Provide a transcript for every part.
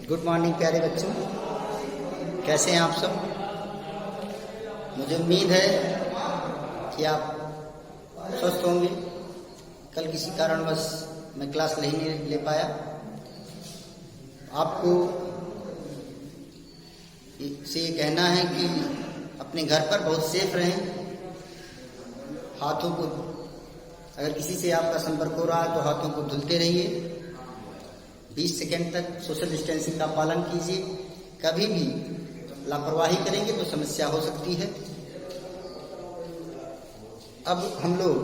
Good morning प्यारे बच्चों, कैसे हैं आप सब। मुझे उम्मीद है कि आप स्वस्थ होंगे। कल किसी कारणवश मैं क्लास नहीं ले पाया। आपको से ये कहना है कि अपने घर पर बहुत सेफ रहें। हाथों को, अगर किसी से आपका संपर्क हो रहा है तो हाथों को धुलते रहिए। 20 सेकेंड तक सोशल डिस्टेंसिंग का पालन कीजिए। कभी भी लापरवाही करेंगे तो समस्या हो सकती है। अब हम लोग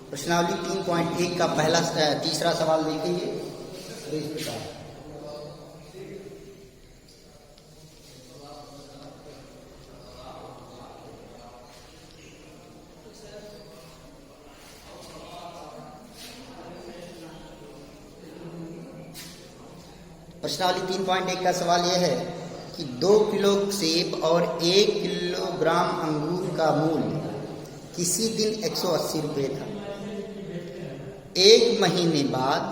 प्रश्नावली 3.1 का तीसरा सवाल देखेंगे। तो इस प्रकार प्रश्नावली 3.1 का सवाल यह है कि 2 किलो सेब और 1 किलोग्राम अंगूर का मूल्य किसी दिन 180 रुपये था। एक महीने बाद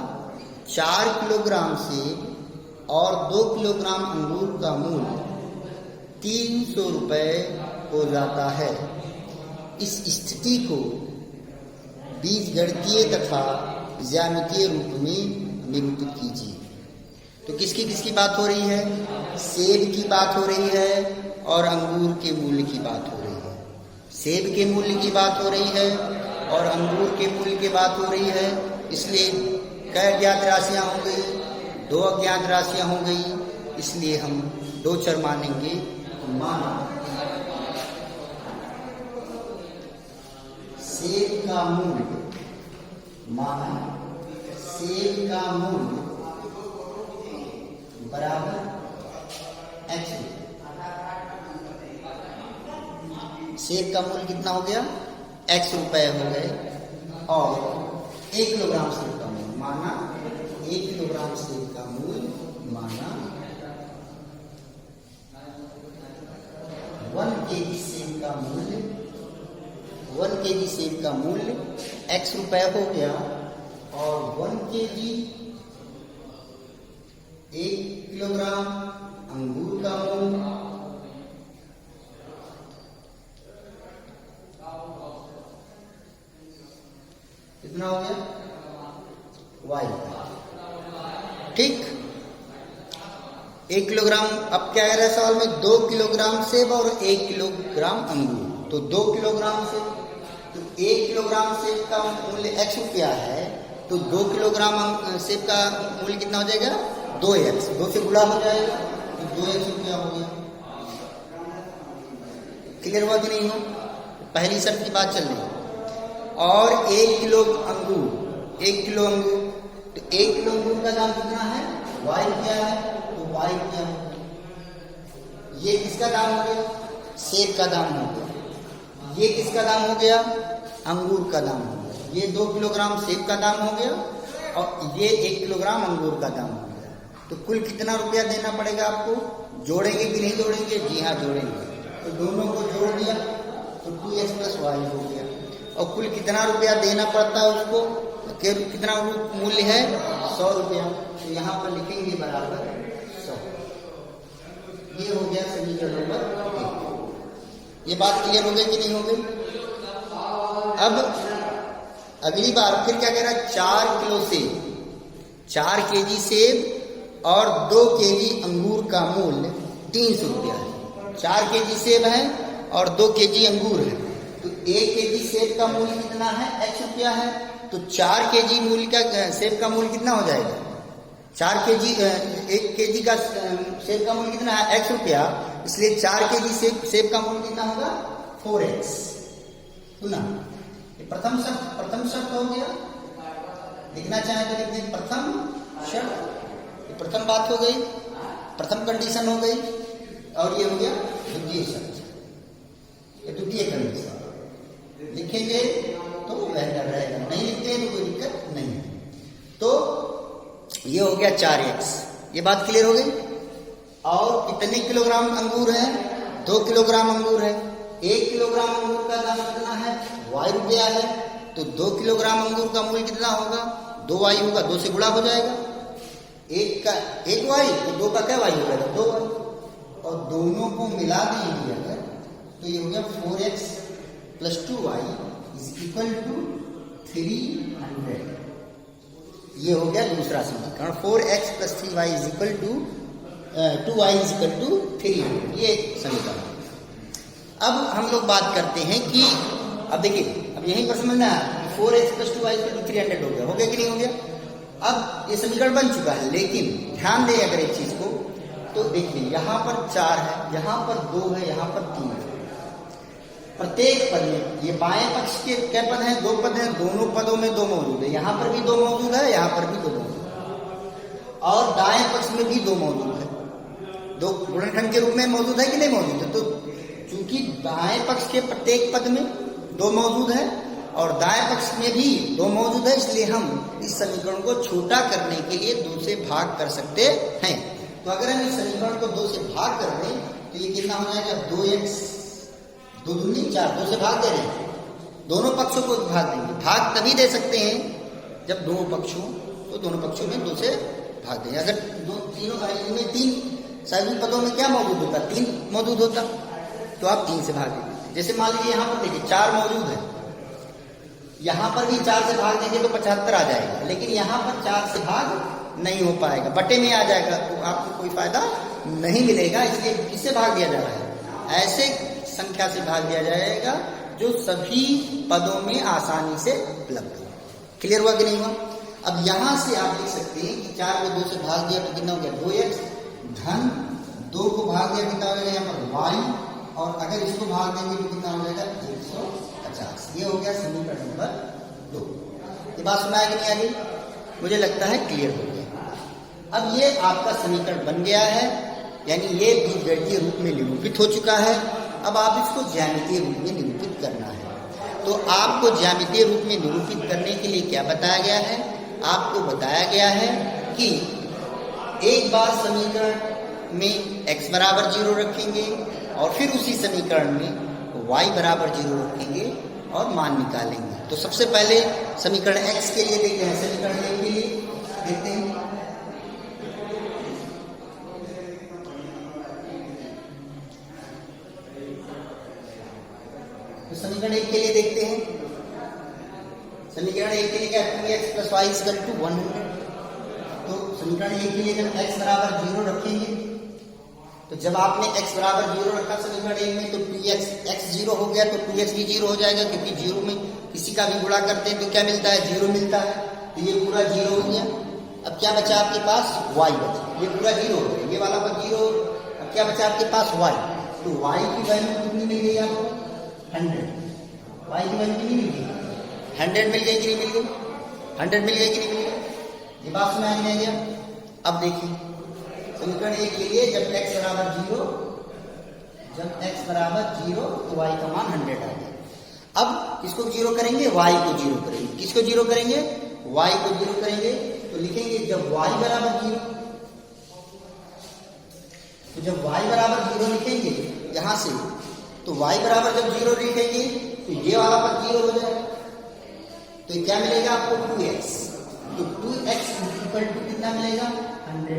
4 किलोग्राम सेब और 2 किलोग्राम अंगूर का मूल्य 300 रुपये हो जाता है। इस स्थिति को बीजगणितीय तथा ज्यामितीय रूप में निरूपित कीजिए। तो किसकी किसकी बात हो रही है? सेब की बात हो रही है और अंगूर के मूल्य की बात हो रही है। सेब के मूल्य की बात हो रही है और अंगूर के मूल्य की बात हो रही है। इसलिए कई अज्ञात राशियां हो गई, 2 अज्ञात राशियां हो गई। इसलिए हम 2 चर मानेंगे। माना सेब का मूल्य, माना सेब का मूल्य बराबर x। सेब का मूल्य कितना हो गया? x रुपए हो गए। और 1 किलोग्राम सेब का मूल्य, माना 1 किलोग्राम सेब का मूल्य, माना 1 केजी सेब का मूल्य, 1 केजी सेब का मूल्य x रुपए हो गया। और 1 केजी 1 किलोग्राम अंगूर का मूल्य कितना हो गया? y। ठीक, 1 किलोग्राम। अब क्या कह रहा है सवाल में? 2 किलोग्राम सेब और 1 किलोग्राम अंगूर। तो 2 किलोग्राम सेब, तो 1 किलोग्राम सेब का मूल्य x रुपया है, तो 2 किलोग्राम सेब का मूल्य कितना हो जाएगा? 2x। 2 से गुणा हो जाएगा तो 2x रुपया हो गया। क्लियर हुआ कि नहीं हो? पहली शर्त की बात चल रही है। और 1 किलो अंगूर, 1 किलो अंगूर, तो 1 किलो अंगूर का दाम कितना है? y रुपया है, तो y रुपया हो गया। ये किसका दाम हो गया? सेब का दाम हो गया। ये किसका दाम हो गया? अंगूर का दाम हो गया। ये 2 किलोग्राम सेब का दाम हो गया और ये 1 किलोग्राम अंगूर का दाम हो गया। तो कुल कितना रुपया देना पड़ेगा आपको? जोड़ेंगे कि नहीं जोड़ेंगे? जी हाँ, जोड़ेंगे। तो दोनों को जोड़ दिया तो 2x + y हो गया। और कुल कितना रुपया देना पड़ता है उसको? कितना मूल्य है? 100 रुपया। तो यहाँ पर लिखेंगे बराबर 100। ये हो गया समीकरण नंबर 1। ये बात क्लियर हो गई कि नहीं हो गई? अब अगली बार फिर क्या कह रहा है? 4 किलो सेब, 4 केजी सेब और 2 केजी अंगूर का मूल्य 300 रुपया है। 4 केजी सेब है और 2 केजी अंगूर है। तो 1 केजी सेब का मूल्य कितना है? x रुपया है। तो 4 केजी मूल्य का सेब का मूल्य कितना हो जाएगा? 4 केजी 1 केजी का सेब का मूल्य कितना है? x रुपया। इसलिए 4 केजी सेब का मूल्य कितना होगा? 4x। सुना? ये प्रथम शर्त हो गया। लिखना चाहे तो लिख दें प्रथम शर्त। प्रथम बात हो गई, प्रथम कंडीशन हो गई। और ये हो गया द्वितीय शर्त, ये द्वितीय कंडीशन। लिखेंगे तो बेहतर रहेगा, नहीं लिखते हैं तो कोई दिक्कत नहीं है। तो ये हो गया 4x। ये बात क्लियर हो गई। और कितने किलोग्राम अंगूर है? 2 किलोग्राम अंगूर है। 1 किलोग्राम अंगूर का दाम कितना है? y रुपया है। तो 2 किलोग्राम अंगूर का मूल्य कितना होगा? 2y होगा। 2 से गुणा हो जाएगा। एक का एक वाई तो दो का क्या वाई हो जाएगा, दो वाई, और दोनों को मिला देंगे अगर तो ये हो गया 4x plus 2y is equal to 300। ये हो गया दूसरा समीकरण, 4x plus 3y is equal to 2y is equal to 300, ये समीकरण। अब हम लोग बात करते हैं कि अब देखिए, अब यहीं पर समझना है 4x plus 2y is equal to 300 हो गया कि नहीं हो गया। अब ये समीकरण बन चुका है, लेकिन ध्यान दें अगर एक चीज को, तो देखिए यहाँ पर 4 है, यहाँ पर 2 है, यहाँ पर 3 है। प्रत्येक पद में ये बाएं पक्ष के क्या पद हैं, 2 पद हैं, दोनों पदों में 2 मौजूद है, यहाँ पर भी 2 मौजूद है, यहाँ पर भी 2 मौजूद है, और दाएं पक्ष में भी 2 मौजूद है, 2 गुणनखंड के रूप में मौजूद है कि नहीं मौजूद है। तो चूंकि दाएं पक्ष के प्रत्येक पद में 2 मौजूद है और दाएं पक्ष में भी 2 मौजूद है, इसलिए हम इस समीकरण को छोटा करने के लिए 2 से भाग कर सकते हैं। तो अगर हम इस समीकरण को 2 से भाग कर दें तो ये कितना हो जाएगा, 2x 2 दूनी 4, 2 से भाग दे रहे हैं, दोनों पक्षों को भाग देंगे। भाग तभी दे सकते हैं जब दोनों पक्षों, तो दोनों पक्षों में 2 से भाग देंगे। अगर तीनों में 3 सभी पदों में क्या मौजूद होता, 3 मौजूद होता, तो आप 3 से भाग देंगे। जैसे मान लीजिए यहाँ पर देखिए 4 मौजूद है, यहाँ पर भी 4 से भाग देंगे तो 75 आ जाएगा, लेकिन यहाँ पर 4 से भाग नहीं हो पाएगा, बटे में आ जाएगा, तो आपको कोई फायदा नहीं मिलेगा। इसलिए किससे भाग दिया जा रहा है, ऐसे संख्या से भाग दिया जाएगा जो सभी पदों में आसानी से उपलब्ध हो। क्लियर हुआ कि नहीं हुआ। अब यहां से आप देख सकते हैं कि 4 को 2 से भाग दिया तो कितना हो गया, 2x धन 2 को भाग दिया कितना हो जाएगा यहाँ पर y, और अगर इसको भाग देंगे तो कितना हो जाएगा 150। ये हो गया समीकरण नंबर 2। ये बात सुना है कि नहीं आ गई, मुझे लगता है क्लियर हो गया। अब ये आपका समीकरण बन गया है, यानी ये बीजगणितीय रूप में निरूपित हो चुका है। अब आप इसको ज्यामितीय रूप में निरूपित करना है। तो आपको ज्यामितीय रूप में निरूपित करने के लिए क्या बताया गया है, आपको बताया गया है कि एक बार समीकरण में x बराबर 0 रखेंगे और फिर उसी समीकरण में y बराबर 0 रखेंगे और मान निकालेंगे। तो सबसे पहले समीकरण x के लिए देखते हैं, समीकरण a के लिए देखते हैं। तो समीकरण 1 के लिए देखते हैं, समीकरण 1 के लिए क्या है, 2x plus Y equal to 100। तो समीकरण 1 के लिए जब x बराबर 0 रखेंगे, तो जब आपने x बराबर 0 रखा समीकरण 1 में, तो 2x 0 हो गया, तो 2x भी 0 हो जाएगा, क्योंकि 0 में किसी का भी गुणा करते हैं तो क्या मिलता है, 0 मिलता है। तो ये पूरा 0 हो गया। अब क्या बचा आपके पास, y बचा, ये पूरा 0 हो गया, ये वाला पर 0। अब क्या बचा आपके पास, y। तो y की वैल्यू कितनी मिल गई आपको, 100। y की वैल्यू कितनी मिल गई, 100 मिल गई कि नहीं मिल गई, 100 मिल गई कि नहीं मिल गई। ये बात सुना नहीं गया। अब देखिए समीकरण 1 के लिए जब x बराबर 0, जब x बराबर 0 तो y का मान 100 आ गया। अब किसको 0 करेंगे, y को 0 करेंगे। किसको 0 करेंगे, y को 0 करेंगे। तो लिखेंगे जब y बराबर 0, तो जब y बराबर 0 लिखेंगे यहां से, तो y बराबर जब 0 लिखेंगे तो ये वाला पर 0 हो जाएगा। तो क्या मिलेगा आपको, 2x। तो 2x इक्वल टू कितना मिलेगा, 100।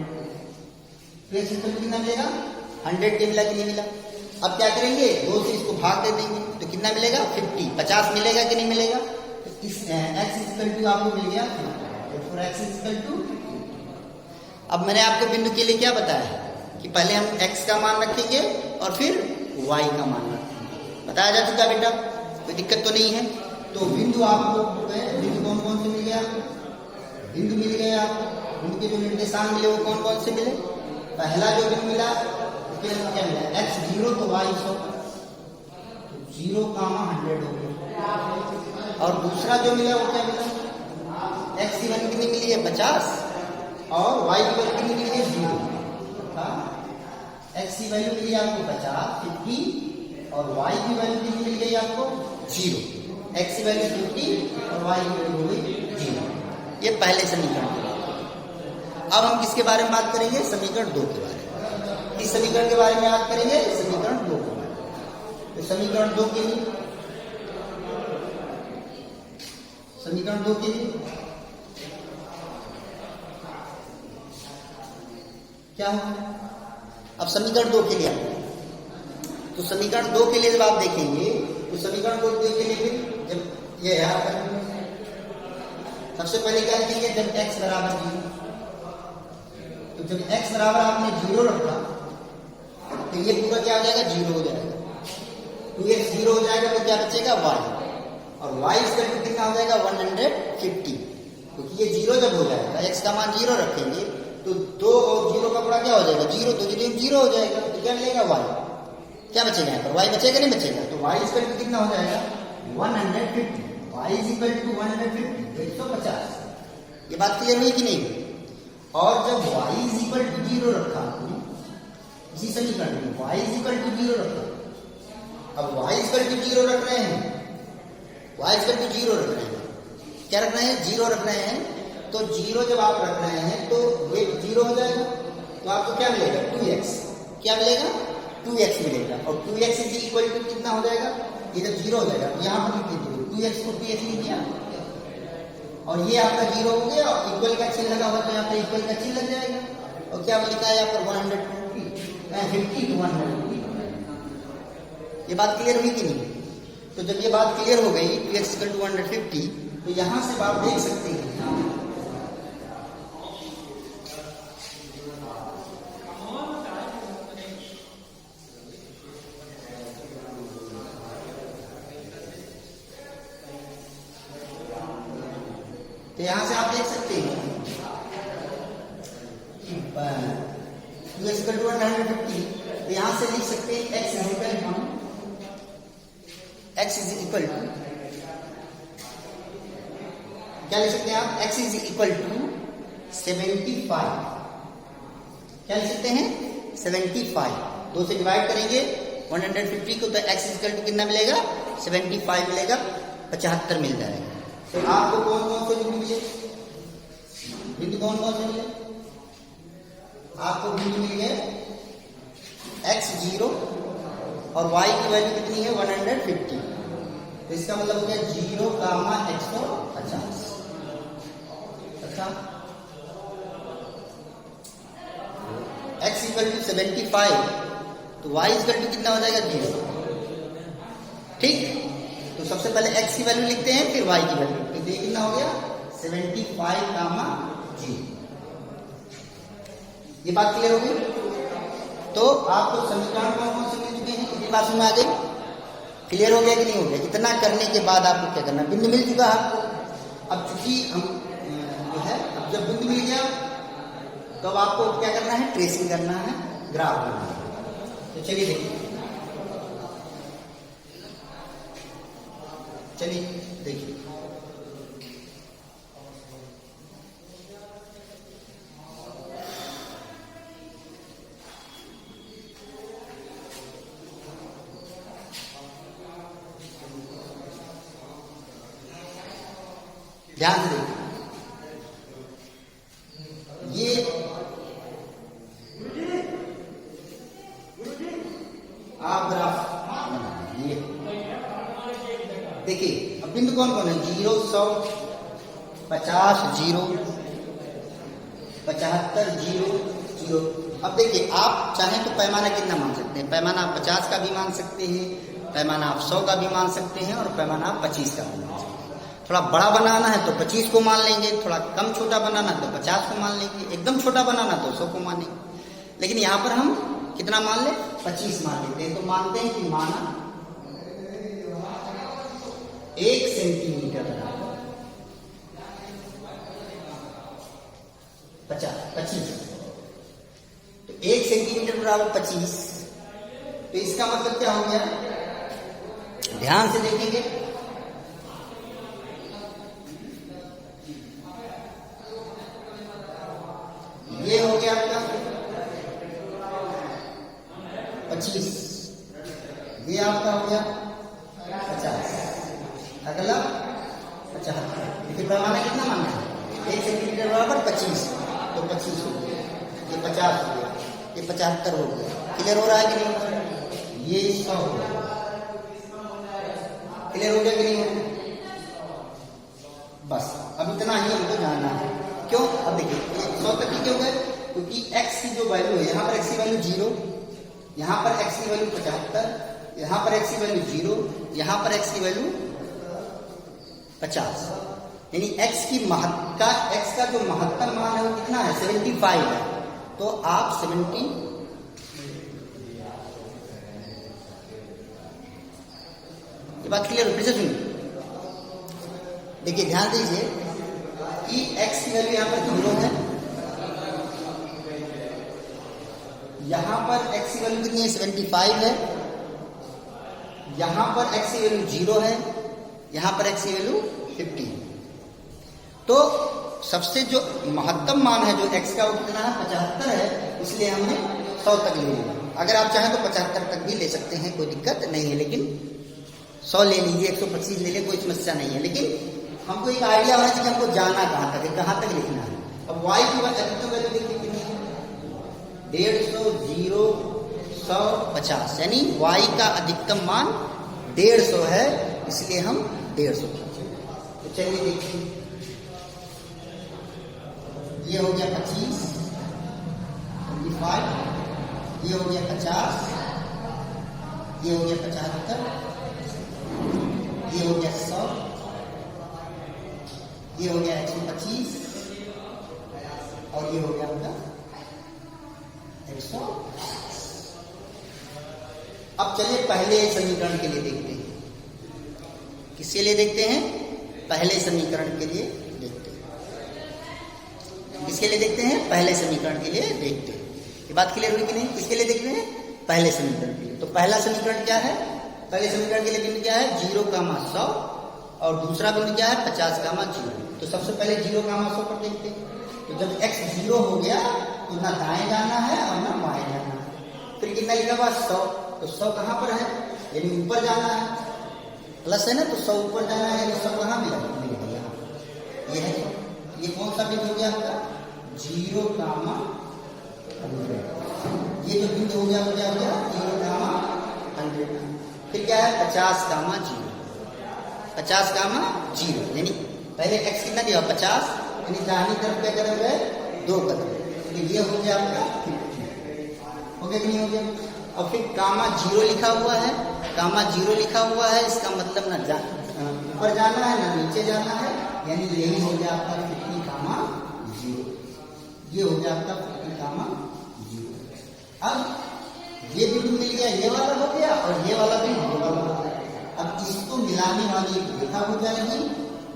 2x इक्वल टू कितना मिलेगा, 100 के मिला कि नहीं मिला। अब क्या करेंगे, 2 से इसको भाग दे देंगे तो कितना मिलेगा, 50 मिलेगा कि नहीं मिलेगा। तो इस x इक्वल टू आपको मिल गया 50, और x इक्वल टू। अब मैंने आपको बिंदु के लिए क्या बताया कि पहले हम x का मान रखेंगे और फिर y का मान रखेंगे। बताया जा चुका बेटा, कोई दिक्कत तो नहीं है। तो बिंदु आपको, बिंदु कौन कौन से मिल गया, बिंदु मिल गए आपको, बिंदु के जो निर्देशांक मिले वो कौन कौन से मिले। पहला जो बिंदु मिला उसके अंदर क्या मिला, x 0 तो y 100, 0, 100 हो गया। और दूसरा जो मिला वो क्या मिला, x की वैल्यू कितनी मिली है, 50, और y की वैल्यू कितनी मिली है, 0। x की वैल्यू मिली आपको 50, 50, और y की वैल्यू कितनी मिल गई आपको, 0। x की वैल्यू 50 और y की वैल्यू हो गई 0। ये पहले समीकरण की बात है। अब हम किसके बारे में बात करेंगे, समीकरण 2 के बारे में। इस समीकरण के बारे में बात करेंगे, समीकरण 2 के बारे में। तो समीकरण 2 के लिए, समीकरण 2 के लिए क्या होगा? अब समीकरण 2 के लिए आते हैं। तो समीकरण 2 के लिए जब आप देखेंगे तो समीकरण 2 के लिए फिर जब ये यहाँ पर सबसे पहले क्या लिखेंगे? जब x बराबर 0, तो जब x बराबर आपने 0 रखा तो ये पूरा क्या हो जाएगा? 0 हो जाएगा। 2x 0 हो जाएगा तो क्या बचेगा? y, और y इसका कितना हो जाएगा? 150, क्योंकि ये 0 जब हो जाएगा, x का मान 0 रखेंगे तो 2 और 0 का बड़ा क्या हो जाएगा? 0, तो 0 हो जाएगा, तो क्या मिलेगा? y, क्या बचेगा यहाँ पर? y बचेगा नहीं बचेगा? तो y इक्वल टू कितना हो जाएगा? 150, y इज इक्वल टू 150, 150। ये बात क्लियर हुई कि नहीं? और जब y इज इक्वल टू 0 रखा आपने इसी समीकरण में, y इज इक्वल टू 0 रखा, अब y इक्वल टू 0 रख रहे हैं, y इक्वल टू 0 रख रहे हैं, क्या रख रहे हैं? 0 रख रहे हैं। तो 0 जब आप रख रहे हैं तो ये 0 हो जाएगा, तो आपको क्या मिलेगा? 2x, क्या मिलेगा? 2x मिलेगा, और 2x इज इक्वल टू कितना हो जाएगा? ये जब 0 हो जाएगा तो यहाँ पर लिख दीजिए 2x को 2x लिख दिया, और ये आपका 0 हो गया, और इक्वल का चिन्ह लगा हुआ तो यहाँ पर इक्वल का चिन्ह लग जाएगा, और क्या लिखा है यहाँ पर? 150 to 150। ये बात क्लियर हुई कि नहीं? तो जब ये बात क्लियर हो गई 2x इक्वल टू 150, तो यहां से आप देख सकते हैं तो यहां से आप देख सकते हैं कि 2x इक्वल टू 150, तो यहां से लिख सकते हैं x इज इक्वल टू क्या लिख सकते हैं आप? x इज इक्वल टू 75, क्या लिख सकते हैं? 75, 2 से डिवाइड करेंगे 150 को, तो x इज इक्वल टू कितना मिलेगा? 75 मिलेगा, 75 मिल जाएगा। तो आपको कौन कौन से बिंदु मिले? बिंदु कौन कौन से मिले? आपको बिंदु मिल गए x 0 और y की वैल्यू कितनी है? 150, तो इसका मतलब हो गया 0, 150। अच्छा, x इक्वल टू 75, तो y इक्वल टू कितना हो जाएगा? 0। ठीक, तो सबसे पहले x की वैल्यू लिखते हैं, फिर y की वैल्यू, तो ये कितना हो गया? 75, 0। ये बात क्लियर हो गई? तो आपको समीकरण कौन से मिल चुके हैं? कितनी बात समझ आ गई? क्लियर हो गया कि नहीं हो गया? इतना करने के बाद आपको क्या करना? बिंदु मिल चुका है आपको। अब चूंकि हम जो है, अब जब बिंदु मिल गया तो अब आपको क्या करना है? ट्रेसिंग करना है, ग्राफ बनाना है। तो चलिए देखिए, देखिए ध्यान से देखिए, ये आप ग्राफ ये देखिए। अब बिंदु कौन कौन है? 0, 100, 50, 0, 75, 0, 0। अब देखिए, आप चाहें तो पैमाना कितना मान सकते हैं? पैमाना आप 50 का भी मान सकते हैं, पैमाना आप 100 का भी मान सकते हैं, और पैमाना आप 25 का भी मान सकते हैं। थोड़ा बड़ा बनाना है तो 25 को मान लेंगे, थोड़ा कम छोटा बनाना तो 50 को मान लेंगे, एकदम छोटा बनाना तो 100 को मानेंगे। लेकिन यहाँ पर हम कितना मान ले? 25 मान लेते हैं। तो मानते हैं कि माना 1 सेंटीमीटर बराबर 25, तो 1 सेंटीमीटर बराबर 25, तो इसका मतलब क्या हो गया? ध्यान से देखेंगे, ये हो गया आपका 25, ये आपका हो गया 50, अगला 75। फिर पैमाना कितना मानना है? 1 सेंटीमीटर बराबर 25, तो 25 हो गया, ये 50 हो गया, ये 75 हो गया। क्लियर हो रहा है कि नहीं? ये 100 हो गया। क्लियर हो गया कि नहीं हो गया? बस अब इतना ही हमको जानना है। क्यों? अब देखिए, 100 तक ही क्यों गए? क्योंकि x की जो वैल्यू है, यहाँ पर x की वैल्यू 0, यहाँ पर x की वैल्यू 75, यहाँ पर x की वैल्यू 0, यहाँ पर x की वैल्यू 50, यानी x का जो महत्तम मान है वो कितना है 75 है। तो आप 70, ये बात क्लियर फिर से सुनिए, देखिए ध्यान दीजिए कि x की वैल्यू यहाँ पर 0 है, यहाँ पर x की वैल्यू कितनी है 75 है, यहाँ पर x की वैल्यू 0 है, यहाँ पर x की वैल्यू 50 है। तो सबसे जो महत्तम मान है जो x का वो कितना है 75 है, इसलिए हमने 100 तक ले लिया। अगर आप चाहें तो 75 तक भी ले सकते हैं, कोई दिक्कत नहीं है, लेकिन 100 ले लीजिए, 125 ले लीजिए, कोई समस्या नहीं है। लेकिन हमको एक आइडिया होना चाहिए हमको जाना कहाँ तक है, कहाँ तक लिखना है। अब y की अधिकतम वैल्यू देखिए कितनी है 150, 0, 100, 50, यानी y का अधिकतम मान 150 है, इसलिए हम 150। तो चलिए देखिए, ये हो गया 25, 25, ये हो गया 50, ये हो गया 75, ये हो गया 100, ये हो गया 125 और ये हो गया आपका 100। अब चलिए पहले समीकरण के लिए देखते हैं। किसके लिए देखते हैं? पहले समीकरण के लिए देखते हैं। किसके लिए देखते हैं? पहले समीकरण के लिए देखते हैं। ये बात क्लियर हुई कि नहीं? किसके लिए देखते हैं? पहले समीकरण के लिए। तो पहला समीकरण क्या है? पहले समीकरण के लिए बिंदु क्या है 0, 100 और दूसरा बिंदु क्या है 50, 0। तो सबसे पहले 0, 100 पर देखते हैं। तो जब x 0 हो गया तो ना दाएं जाना है और ना बाएं जाना है। फिर कितना लिखा हुआ 100, तो 100 कहाँ पर है? यानी ऊपर जाना है, प्लस है ना, तो 100 ऊपर जाना है, यानी 100 कहाँ मिला? ये है, ये कौन सा बिंदु हो गया आपका 0, 100। ये जो बिंदु हो गया वो क्या हो गया 0, 100। फिर क्या है 50, 0, 50, 0, यानी पहले x कितना दिया 50, यानी दाहिनी तरफ क्या कदम गए 2 कदम, तो ये हो गया आपका 50। हो गया कि नहीं हो गया? और फिर 0 लिखा हुआ है, 0 लिखा हुआ है, इसका मतलब ना ऊपर जाना है ना नीचे जाना है, यानी यही हो गया आपका 50, 0। ये हो गया आपका 50, 0। अब ये बिंदु मिल गया, ये वाला हो गया, और ये वाला भी ये वाला हो गया। अब इसको मिलाने वाली एक रेखा हो जाएगी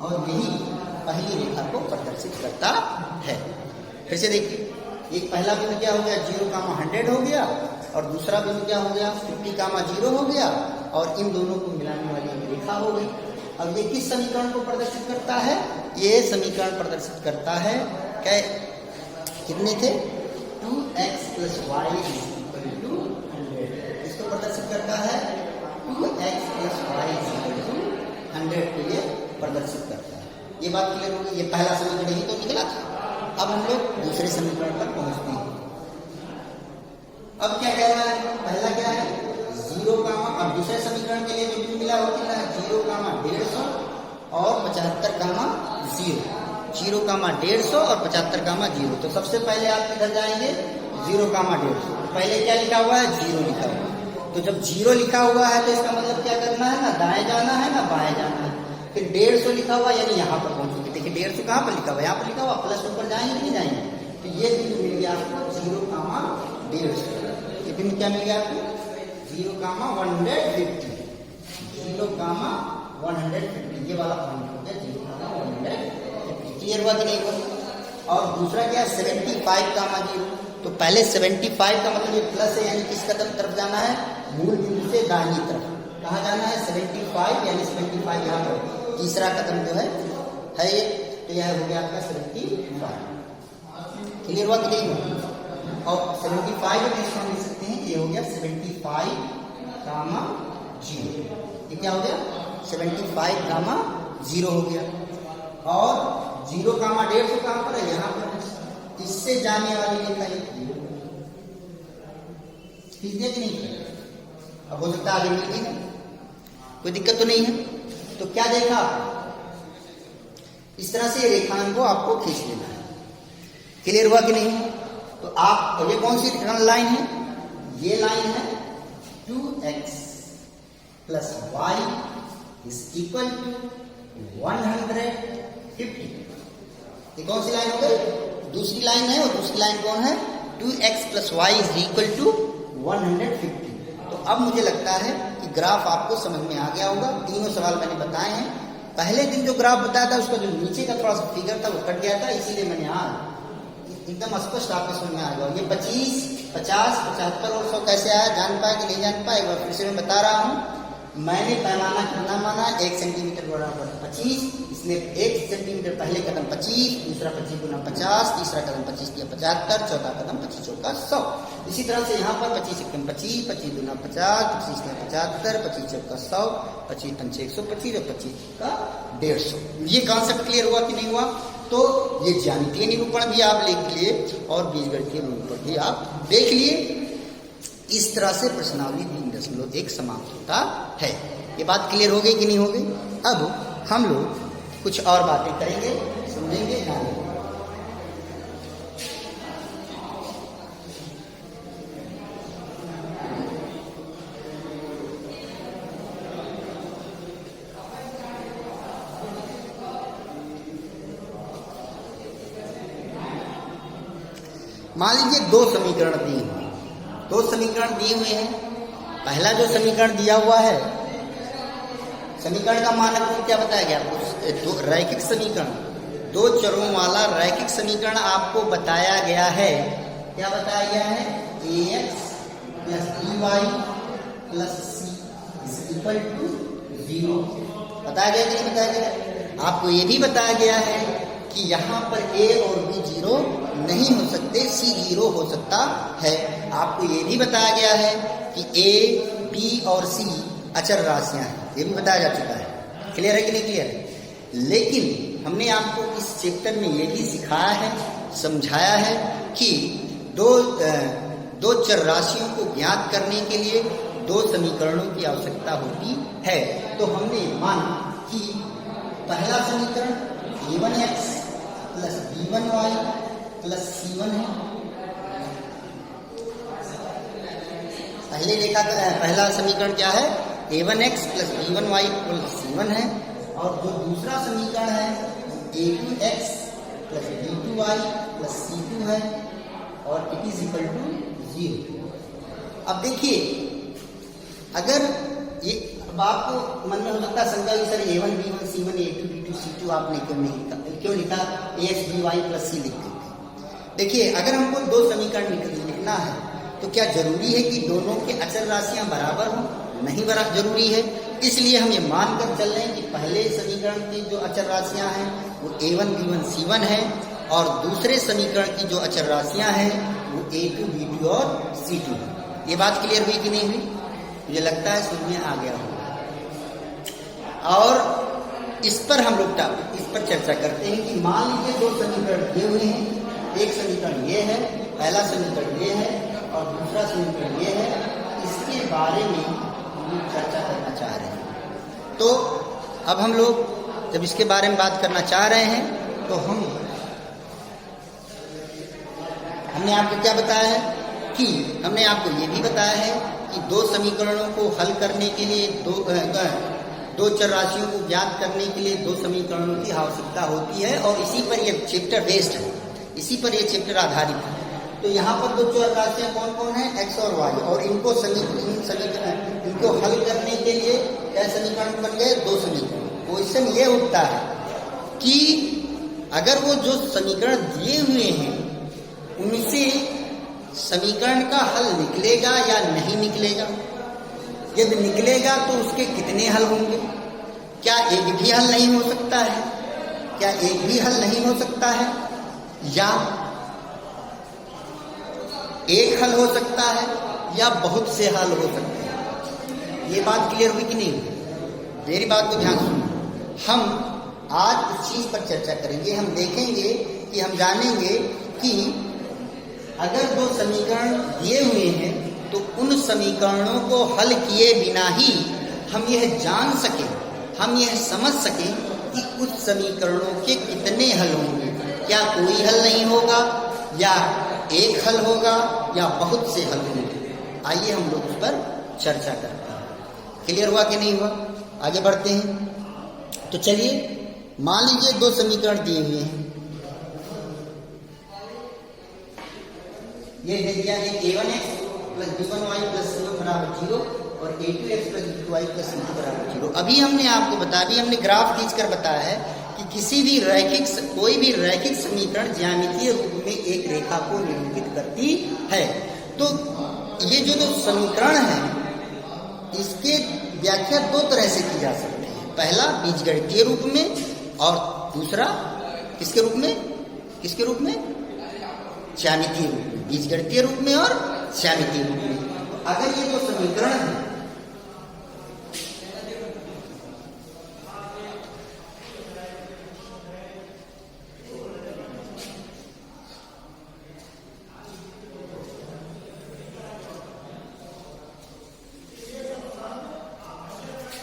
और यही पहली रेखा को प्रदर्शित करता है। फिर से देखिए, एक पहला बिंदु क्या हो गया 0, 100 हो गया, और दूसरा बिंदु क्या हो गया 50, 0 हो गया, और इन दोनों को मिलाने वाली एक रेखा हो गई। अब ये किस समीकरण को प्रदर्शित करता है? ये समीकरण प्रदर्शित करता है क्या, कितने थे 2x + y = 100। इसको प्रदर्शित करता है 2x + y = 100 के लिए प्रदर्शित करता है। ये बात क्लियर होगी? ये पहला समीकरण ही तो निकला था। अब हम लोग दूसरे समीकरण पर पहुंचते हैं। अब क्या कह रहा है? पहला क्या है 0, अब दूसरे समीकरण के लिए जो बिंदु मिला वो कितना है 0, 150 और 75, 0। 0, 150 और 75, 0। तो सबसे पहले आप इधर जाएंगे 0, 150। पहले क्या लिखा हुआ है 0 लिखा हुआ है। तो जब 0 लिखा हुआ है तो इसका मतलब क्या करना है, ना दाएं जाना है ना बाएं जाना है। फिर 150 लिखा हुआ, यानी यहाँ पर पहुंचोगे। देखिए 150 कहाँ पर लिखा हुआ है? यहाँ पर लिखा हुआ, प्लस ऊपर जाएंगे नहीं जाएंगे। तो ये बिंदु मिल गया आपको 0, 150। ये बिंदु क्या मिल गया आपको 0, 150। 0, 150, ये वाला पॉइंट हो गया 0, 150। क्लियर हुआ कि नहीं हुआ? और दूसरा क्या है 75, 0। तो पहले 75 का मतलब ये प्लस है, यानी किस कदम तरफ जाना है? मूल बिंदु से दाहिनी तरफ। कहाँ जाना है 75, यानी 75 यहाँ पर तीसरा कदम जो है ये, तो यह हो गया आपका 75। क्लियर हुआ कि नहीं हुआ? और 75 को किस फॉर्म लिख सकते हैं? ये हो गया 75, 0। ये क्या हो गया 75, 0 हो गया। और 0, 150 कहाँ पर है? यहाँ पर। इससे जाने वाली रेखा ये खींच दिया कि नहीं? अब हो सकता है आगे मिल गई ना, कोई दिक्कत तो नहीं है। तो क्या देखा, इस तरह से रेखांक को आपको खींच लेना है। क्लियर हुआ कि नहीं? तो आप, ये कौन सी लाइन है? ये लाइन है 2x plus y is equal to 150। ये कौन सी लाइन हो गई? दूसरी लाइन है। और दूसरी लाइन कौन है? 2x plus y is equal to 150। तो अब मुझे लगता है कि ग्राफ आपको समझ में आ गया होगा। तीनों सवाल मैंने बताए हैं। पहले दिन जो ग्राफ बताया था उसका जो नीचे का थोड़ा सा फिगर था वो कट गया था, इसीलिए मैंने आज एकदम स्पष्ट आपको समझ में आ गया। ये 25, 50, 75 और 100 कैसे आया, जान पाए कि नहीं जान पाए, एक बार फिर से मैं बता रहा हूँ। मैंने पैमाना कितना माना? 1 सेंटीमीटर बराबर 25, इसलिए 1 सेंटीमीटर पहले कदम 25, दूसरा 25 गुना 50, तीसरा कदम 25 दिया 75, चौथा कदम 25 चौका 100। इसी तरह से यहाँ पर 25 एकम 25, 25 गुना 50, 25 का 75, 25 चौका 100, 25 पंचे 125 और 25 का 150। ये कॉन्सेप्ट क्लियर हुआ कि नहीं हुआ? तो ये ज्यामितीय निरूपण भी आप लिख लिए और बीजगणितीय निरूपण भी आप देख लिए। इस तरह से प्रश्नावली 3.1 समाप्त होता है। ये बात क्लियर हो गई कि नहीं हो गई? अब हम लोग कुछ और बातें करेंगे, समझेंगे, जानेंगे। मान लीजिए दो समीकरण दिए हुए, दो समीकरण दिए हुए हैं। पहला जो समीकरण दिया हुआ है, समीकरण का मानक रूप क्या बताया गया आपको? दो रैखिक समीकरण, दो चरों वाला रैखिक समीकरण आपको बताया गया है। क्या बताया गया है? ax plus by plus c is equal to 0। बताया गया कि नहीं बताया गया? आपको ये भी बताया गया है कि यहाँ पर a और b 0 नहीं हो सकते, c 0 हो सकता है। आपको ये भी बताया गया है कि a, b और c अचर राशियां हैं, ये भी बताया जा चुका है। क्लियर है कि नहीं क्लियर है? लेकिन हमने आपको इस चैप्टर में ये भी सिखाया है, समझाया है कि दो चर राशियों को ज्ञात करने के लिए दो समीकरणों की आवश्यकता होती है। तो हमने माना कि पहला समीकरण a1x plus b1y plus c1 है। पहले देखा पहला समीकरण क्या है? a1x plus b1y plus c1 है। और जो दूसरा समीकरण है a2x plus b2y plus c2 है और इट इज इक्वल टू 0। अब देखिए, अगर ये, अब आपको मन में हो सकता है शंका कि sir a1 b1 c1 a2 b2 c2 आपने क्यों लिखा ax by प्लस c लिख देते? देखिए, अगर हमको दो समीकरण लिखना है तो क्या जरूरी है कि दोनों के अचर राशियां बराबर हों? नहीं बराबर जरूरी है। इसलिए हम ये मानकर चल रहे हैं कि पहले समीकरण की जो अचर राशियां हैं वो a1 b1 c1 है और दूसरे समीकरण की जो अचर राशियां हैं वो a2 b2 और c2 है। ये बात क्लियर हुई कि नहीं हुई? मुझे लगता है समझ में आ गया होगा। और इस पर हम लोग इस पर चर्चा करते हैं कि मान लीजिए दो समीकरण दिए हुए हैं। एक समीकरण ये है, पहला समीकरण ये है और दूसरा समीकरण ये है। इसके बारे में हम लोग चर्चा करना चाह रहे हैं। तो अब हम लोग जब इसके बारे में बात करना चाह रहे हैं तो हमने आपको क्या बताया है कि हमने आपको ये भी बताया है कि दो समीकरणों को हल करने के लिए दो चर राशियों को ज्ञात करने के लिए दो समीकरणों की आवश्यकता होती है और इसी पर यह चैप्टर बेस्ड है, इसी पर यह चैप्टर आधारित है। तो यहाँ पर दो चर राशियां कौन कौन है? x और y। और इनको इनको हल करने के लिए क्या समीकरण बन गए? दो समीकरण। क्वेश्चन ये उठता है कि अगर वो जो समीकरण दिए हुए हैं उनसे समीकरण का हल निकलेगा या नहीं निकलेगा? यदि निकलेगा तो उसके कितने हल होंगे? क्या एक भी हल नहीं हो सकता है? क्या एक भी हल नहीं हो सकता है या एक हल हो सकता है या बहुत से हल हो सकते हैं? ये बात क्लियर हुई कि नहीं? मेरी बात को ध्यान सुनो। हम आज इस चीज पर चर्चा करेंगे। हम देखेंगे कि हम जानेंगे कि अगर दो समीकरण दिए हुए हैं तो उन समीकरणों को हल किए बिना ही हम यह जान सकें, हम यह समझ सकें कि उस समीकरणों के कितने हल होंगे। क्या कोई हल नहीं होगा या एक हल होगा या बहुत से हल होंगे। आइए हम लोग उस पर चर्चा करते हैं। क्लियर हुआ कि नहीं हुआ? आगे बढ़ते हैं। तो चलिए मान लीजिए दो समीकरण दिए हुए हैं। ये दे दिया है a1x plus b1y plus c1 बराबर 0 और a2x plus b2y plus c2 बराबर 0। अभी हमने ग्राफ खींचकर बताया है कि किसी भी कोई भी रैखिक समीकरण ज्यामितीय रूप में एक रेखा को निरूपित करती है। तो ये जो समीकरण है इसके व्याख्या दो तरह से की जा सकती है। पहला बीजगणितीय रूप में और दूसरा किसके रूप में? ज्यामितीय रूप में। बीजगणितीय रूप में और ज्यामितीय रूप में। अगर ये जो समीकरण है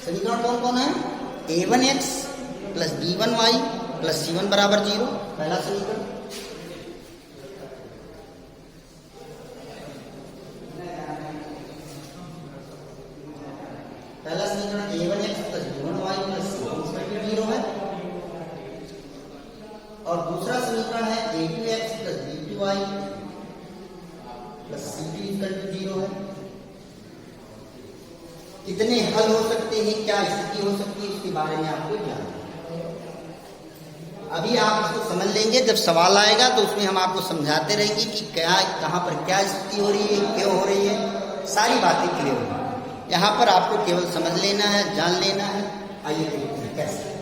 समीकरण कौन कौन है? a1x plus b1y plus c1 बराबर 0 पहला समीकरण। a1x plus b1y plus c2 0 है। और दूसरा समीकरण है a2x plus b2y plus c2 0 है। कितने हल हो सकते हैं, क्या स्थिति हो सकती है, उसके बारे में आपको ज्ञान है। अभी आप इसको समझ लेंगे, जब सवाल आएगा तो उसमें हम आपको समझाते रहेंगे कि क्या कहाँ पर क्या स्थिति हो रही है, क्यों हो रही है, सारी बातें क्लियर होंगी। यहाँ पर आपको केवल समझ लेना है, जान लेना है। आइए देखते हैं कैसे।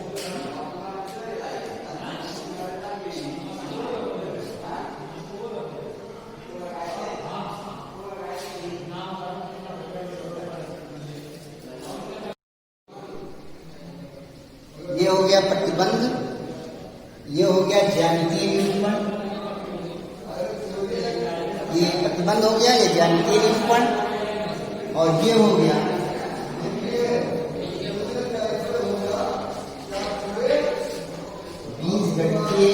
ये हो गया प्रतिबंध, ये हो गया ज्यामितीय निरूपण। ये प्रतिबंध हो गया, ये ज्यामितीय निरूपण, और ये हो गया बीजगणितीय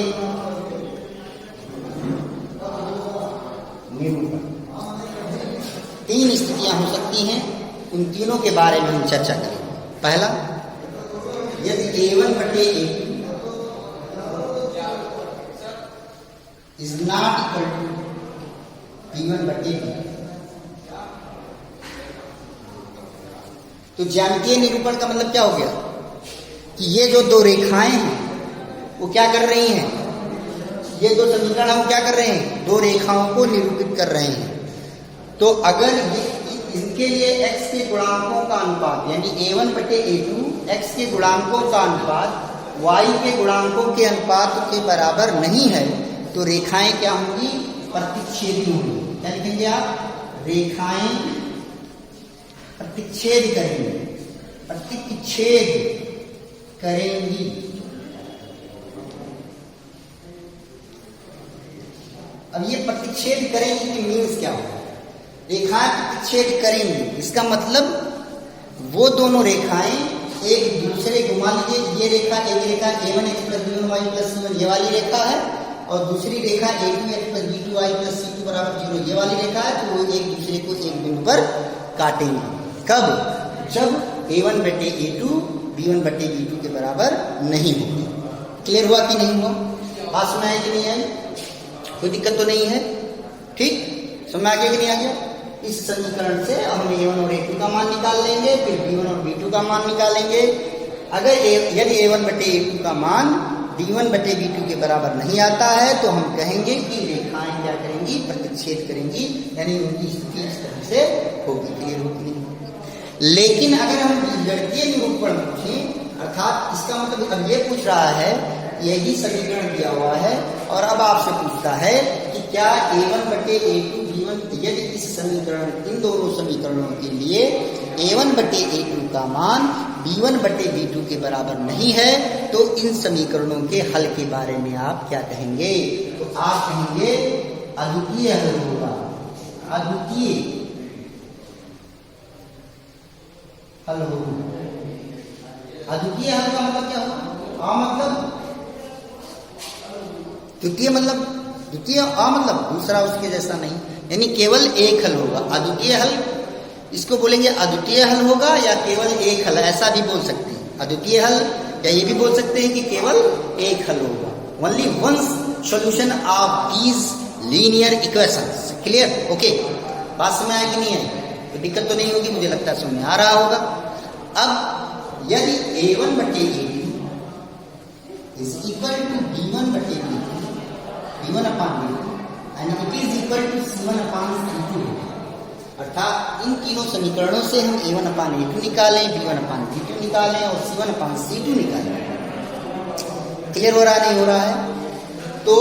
निरूपण। तीन स्थितियां हो सकती हैं, उन तीनों के बारे में हम चर्चा करेंगे। पहला, यदि a1 बटे a2 is not equal to b1 बटे b, तो ज्यामितीय निरूपण का मतलब क्या हो गया कि ये जो दो रेखाएं हैं वो क्या कर रही हैं, ये दो समीकरण हम क्या कर रहे हैं, दो रेखाओं को निरूपित कर रहे हैं। तो अगर इनके लिए x के गुणांकों का अनुपात यानी a1 बटे a2 x के गुणांकों का अनुपात y के गुणांकों के अनुपात के बराबर नहीं है, तो रेखाएं क्या होंगी, प्रतिच्छेदी होंगी। क्या लिखेंगे आप, रेखाएं प्रतिच्छेद करेंगी, प्रतिच्छेद करेंगी। अब ये प्रतिच्छेद करेंगी की मीन्स क्या होगा, रेखाएं प्रतिच्छेद करेंगी, इसका मतलब वो दोनों रेखाएं एक दूसरे को, मान लीजिए ये रेखा, एक रेखा a1x plus b1y plus c1 ये वाली रेखा है, और दूसरी रेखा a2x plus b2y plus c2 बराबर 0 ये वाली रेखा है, तो वो एक दूसरे को एक बिंदु पर काटेंगे। कब, जब a1 बटे a2 b1 बटे b2 के बराबर नहीं होगी। क्लियर हुआ कि नहीं हुआ? बात समझ आई कि नहीं आई? कोई दिक्कत तो नहीं है? ठीक, समझ आ गया कि नहीं आ गया? इस समीकरण से हम a1 और a2 का मान निकाल लेंगे, फिर b1 और b2 का मान निकालेंगे। अगर यदि a1 बटे a2 का मान b1 बटे b2 के बराबर नहीं आता है, तो हम कहेंगे कि रेखाएं क्या करेंगी, प्रतिच्छेद करेंगी, यानी उनकी स्थिति इस तरह से होगी। क्लियर होगी? लेकिन अगर हम बीजगणितीय निरूपण पूछें, अर्थात इसका मतलब अब ये पूछ रहा है, यही समीकरण दिया हुआ है और अब आपसे पूछता है कि क्या a1 बटे a2 b1, यदि इस समीकरण, इन दोनों समीकरणों के लिए a1 बटे a2 का मान b1 बटे b2 के बराबर नहीं है, तो इन समीकरणों के हल के बारे में आप क्या कहेंगे? तो आप कहेंगे अद्वितीय हल होगा। अद्वितीय हल होगा। अद्वितीय हल का मतलब क्या होगा? मतलब द्वितीय मतलब द्वितीय मतलब दूसरा उसके जैसा नहीं, यानी केवल एक हल होगा। अद्वितीय हल इसको बोलेंगे, अद्वितीय हल होगा या केवल एक हल, ऐसा भी बोल सकते हैं। अद्वितीय हल या ये भी बोल सकते हैं कि केवल एक हल होगा। Only one solution of these linear equations. Clear? Okay, बात समझ आया कि नहीं है? तो दिक्कत तो नहीं होगी, मुझे लगता है समझ में आ रहा होगा। अब यदि A1 बटे A2 is equal to B1 बटे B2, B1 upon B2 and it is equal to C1 upon C2, अर्थात इन तीनों समीकरणों से हम A1 अपान A2 निकालें, B1 अपान B2 निकालें और C1 अपान C2 निकालें। क्लियर हो रहा है, नहीं हो रहा है? तो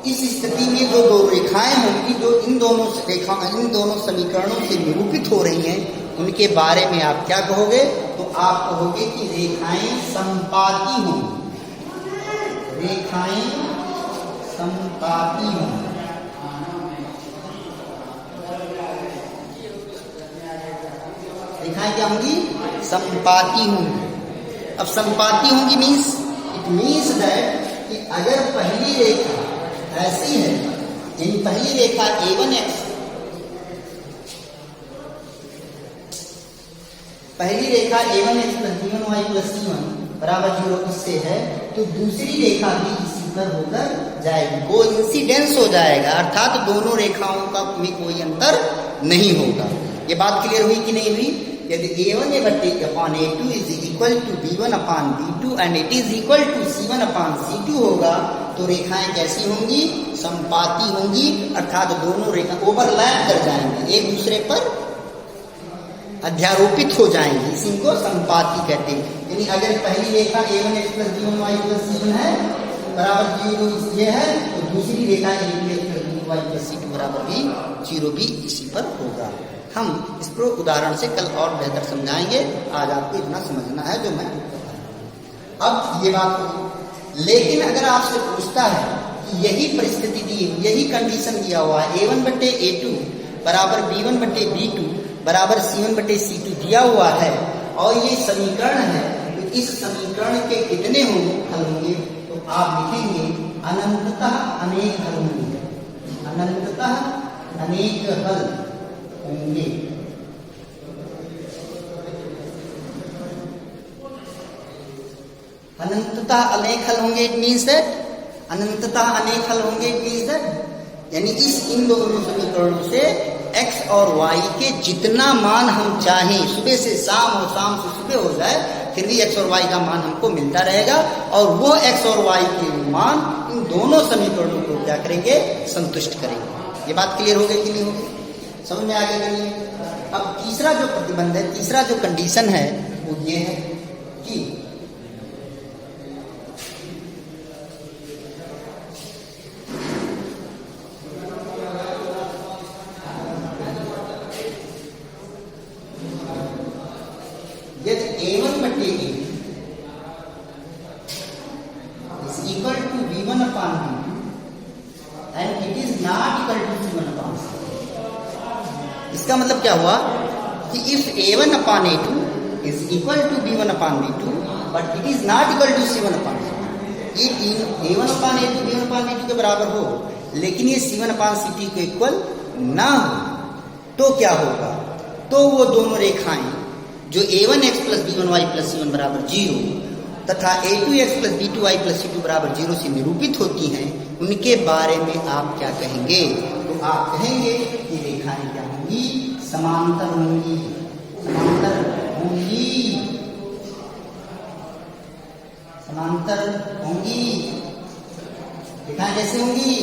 इस स्थिति में जो दो रेखाएं होंगी जो इन दोनों समीकरणों से निरूपित हो रही हैं, उनके बारे में आप क्या कहोगे? तो आप कहोगे कि रेखाएं संपाती होंगी। रेखाएं संपाती होंगी। रेखाएं क्या होंगी? संपाती होंगी। अब संपाती होंगी मीन्स इट मीन्स दैट कि अगर पहली रेखा ऐसी है, यानी पहली रेखा A1x, पहली रेखा A1x plus B1y plus C1 बराबर 0 इससे है, तो दूसरी रेखा भी इसी पर होकर जाएगी, वो इंसिडेंस हो जाएगा, अर्थात दोनों रेखाओं का में कोई अंतर नहीं होगा। ये बात क्लियर हुई कि नहीं हुई? यदि A1 upon A2 is equal to B1 upon B2 and it is equal to C1 upon C2 होगा, तो रेखाएं कैसी होंगी? संपाती होंगी, अर्थात दोनों रेखा ओवरलैप कर जाएंगी, एक दूसरे पर अध्यारोपित हो जाएंगी। इसी को संपाती कहते हैं। यानी अगर पहली रेखा A1x plus B1y plus C1 है बराबर 0 ये है, तो दूसरी रेखा A2x plus B2y plus C2 बराबर भी 0 भी इसी पर होगा। हम इस पर उदाहरण से कल और बेहतर समझाएंगे, आज आपको इतना समझना है जो मैं अब ये बात होगी। लेकिन अगर आपसे पूछता है कि यही परिस्थिति दी, यही कंडीशन दिया हुआ है, A1 बटे A2 बराबर B1 बटे B2 बराबर C1 बटे C2 दिया हुआ है और ये समीकरण है, तो इस समीकरण के कितने हल होंगे? तो आप लिखेंगे अनंततः अनेक हल होंगे। अनंततः अनेक हल होंगे। अनंततः अनेक हल होंगे, इट मीन्स दैट अनंततः अनेक हल होंगे, इट मीन्स दैट यानी इन दोनों समीकरणों से x और y के जितना मान हम चाहें, सुबह से शाम और शाम से सुबह हो जाए, फिर भी x और y का मान हमको मिलता रहेगा और वो x और y के मान इन दोनों समीकरणों को क्या करेंगे? संतुष्ट करेंगे। ये बात क्लियर हो गई कि नहीं होगी? समझ में आ गया कि नहीं? अब तीसरा जो प्रतिबंध है, तीसरा जो कंडीशन है वो ये है कि यदि A1 बटे A is equal to B1 upon B2 and it is not equal to C1 upon C2, इसका मतलब क्या हुआ कि if A1 upon A2 is equal to B1 upon B2 but it is not equal to C1 upon C2, ये तीन A1 upon A2 B1 upon B2 के बराबर हो लेकिन ये C1 upon C2 को इक्वल ना हो, तो क्या होगा? तो वो दोनों रेखाएं जो A1x plus B1y plus C1 बराबर 0 तथा A2x plus B2y plus C2 बराबर 0 से निरूपित होती हैं, उनके बारे में आप क्या कहेंगे? तो आप कहेंगे कि रेखाएं क्या होंगी? समांतर होंगी। समांतर होंगी। समांतर होंगी। रेखाएं कैसे होंगी?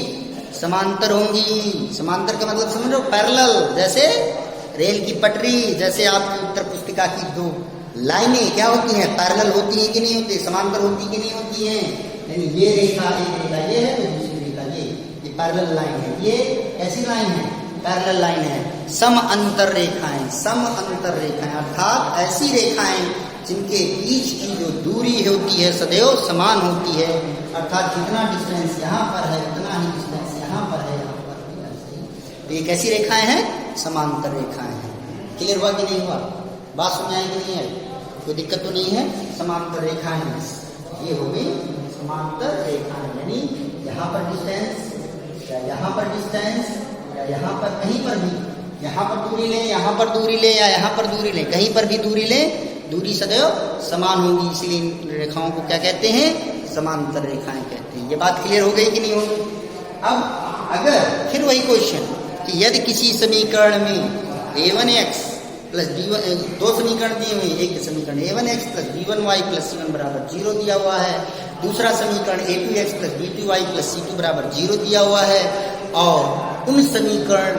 समांतर होंगी। समांतर का मतलब समझ लो, पैरेलल, जैसे रेल की पटरी, जैसे आपकी उत्तर पुस्तिका की दो लाइनें क्या होती हैं? पैरेलल होती हैं कि नहीं होती? समांतर होती कि नहीं होती हैं? यानी ये रेखा, एक रेखा ये है तो दूसरी रेखा ये पैरेलल लाइन है। ये कैसी लाइन है? पैरेलल लाइन है। सम अंतर रेखाएं, सम अंतर रेखाएं अर्थात ऐसी रेखाएं जिनके बीच की जो दूरी होती है सदैव समान होती है, अर्थात जितना डिस्टेंस यहाँ पर है उतना ही डिस्टेंस यहाँ पर है, यहाँ पर भी ऐसे ही। तो ये कैसी रेखाएं हैं? समांतर रेखाएं हैं। क्लियर हुआ कि नहीं हुआ? बात समझ आई कि नहीं है? कोई दिक्कत तो नहीं है? समांतर रेखाएं ये हो गई समांतर रेखाएं, यानी यहाँ पर डिस्टेंस या यहाँ पर डिस्टेंस या यहाँ पर कहीं पर भी, यहाँ पर दूरी लें, यहाँ पर दूरी लें या यहाँ पर दूरी लें, कहीं पर भी दूरी लें, दूरी सदैव समान होगी। इसलिए इन रेखाओं को क्या कहते हैं? समांतर रेखाएं कहते हैं। ये बात क्लियर हो गई कि नहीं होगी? अब अगर फिर वही क्वेश्चन कि यदि किसी समीकरण में a1x प्लस b1, दो समीकरण दिए हुए हैं, एक समीकरण a1x plus b1y plus c1 बराबर 0 दिया हुआ है, दूसरा समीकरण a2x plus b2y plus c2 बराबर 0 दिया हुआ है, और उन समीकरण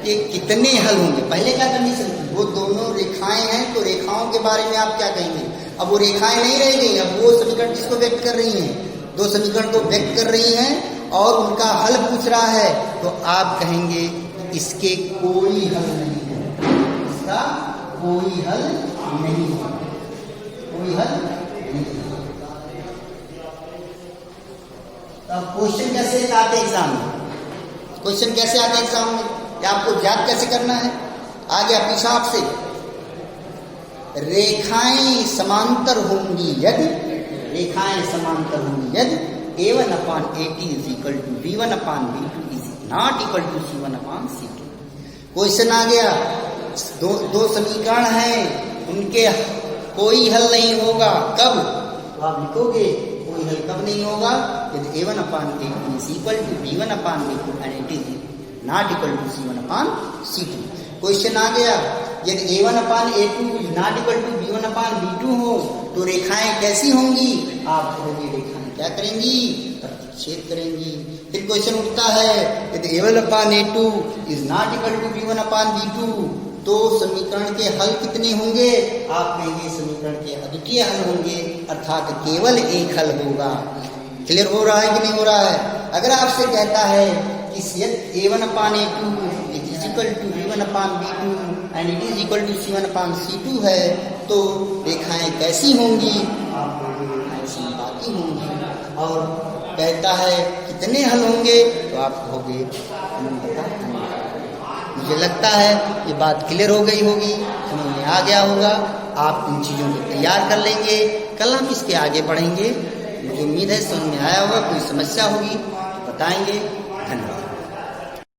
के कितने हल होंगे? पहले क्या कंडीशन थी? वो दोनों रेखाएं हैं, तो रेखाओं के बारे में आप क्या कहेंगे? अब वो रेखाएं नहीं रह गई, अब वो समीकरण किसको व्यक्त कर रही हैं? दो समीकरण को व्यक्त कर रही हैं और उनका हल पूछ रहा है, तो आप कहेंगे इसके कोई हल नहीं है, इसका कोई हल नहीं है, कोई हल नहीं है। अब क्वेश्चन कैसे आते एग्जाम में? क्वेश्चन कैसे आते एग्जाम में? या आपको याद कैसे करना है? आ गया पिशाब से, रेखाएं समांतर होंगी यदि, रेखाएं समांतर होंगी यदि a1/at is equal to b1/b2 is not equal to c1/c2। Question आ गया, दो समीकरण हैं, उनके कोई हल नहीं होगा, कब? तो आप लिखोगे कोई हल कब नहीं होगा? यदि a1/a2 is equal to b1/b2 and it is not equal to c1/c2। Question आ गया, यदि a1/a2 is not equal to b1/b2 हो तो रेखाएं कैसी होंगी? आप कहोगे रेखाएं क्या करेंगी? प्रतिच्छेद करेंगी। फिर क्वेश्चन उठता है, यदि a1/a2 is not equal to b1/b2 तो समीकरण के हल कितने होंगे? आप कहेंगे समीकरण के अद्वितीय हल होंगे, अर्थात केवल एक हल होगा। क्लियर हो रहा है कि नहीं हो रहा है? अगर आपसे कहता है कि a1/a2 is equal to b1/b2 and it is equal to c1/c2 है, तो रेखाएं कैसी होंगी? आप कहोगे रेखाएं समबाकी होंगी। और कहता है कितने हल होंगे? तो आप कहोगे मुझे लगता है ये बात क्लियर हो गई होगी, समझ में आ गया होगा। आप इन चीज़ों को तैयार कर लेंगे, कल हम इसके आगे बढ़ेंगे। मुझे उम्मीद है समझ में आया होगा। कोई समस्या होगी तो बताएंगे। धन्यवाद।